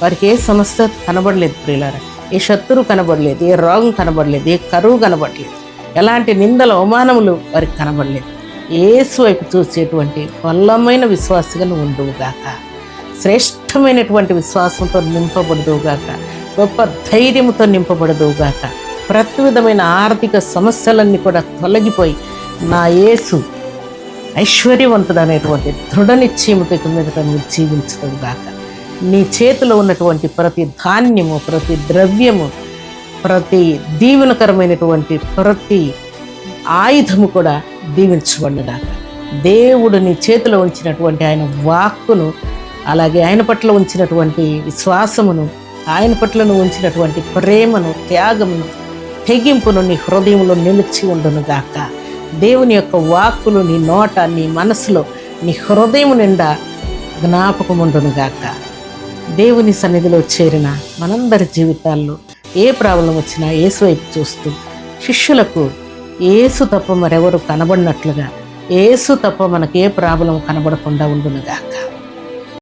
వారికి ఏ సమస్య కనబడలేదు ప్రియులారా, ఏ శత్రువు కనబడలేదు, ఏ రోగం కనబడలేదు, ఏ కరువు కనబడలేదు, ఎలాంటి నిందల అవమానములు వారికి కనబడలేదు. యేసు వైపు చూసేటువంటి బలమైన విశ్వాసగా నువ్వు ఉండువుగాక, శ్రేష్టమైనటువంటి విశ్వాసంతో నింపబడదువుగాక, గొప్ప ధైర్యంతో నింపబడదువుగాక. ప్రతి విధమైన ఆర్థిక సమస్యలన్నీ కూడా తొలగిపోయి నా యేసు ఐశ్వర్యవంతుడు అనేటువంటి దృఢ నిశ్చయముతో మీద నువ్వు జీవించదువుగాక. నీ చేతిలో ఉన్నటువంటి ప్రతి ధాన్యము, ప్రతి ద్రవ్యము, ప్రతి దీవెనకరమైనటువంటి ప్రతి ఆయుధము కూడా దీవించబడుగాక. దేవుడు నీ చేతిలో ఉంచినటువంటి ఆయన వాక్కును, అలాగే ఆయన పట్ల ఉంచినటువంటి విశ్వాసమును, ఆయన పట్ల నువ్వు ఉంచినటువంటి ప్రేమను, త్యాగమును, తెగింపును నీ హృదయంలో నిలిచి ఉండునుగాక. దేవుని యొక్క వాక్కులు నీ నోట, నీ మనసులో, నీ హృదయం నిండా జ్ఞాపకం ఉండునుగాక. దేవుని సన్నిధిలో చేరిన మనందరి జీవితాల్లో ఏ ప్రాబ్లం వచ్చినా యేసు వైపు చూస్తూ, శిష్యులకు యేసు తప్ప మరెవరు కనబడినట్లుగా యేసు తప్ప మనకే ప్రాబ్లం కనబడకుండా ఉండునుగాక.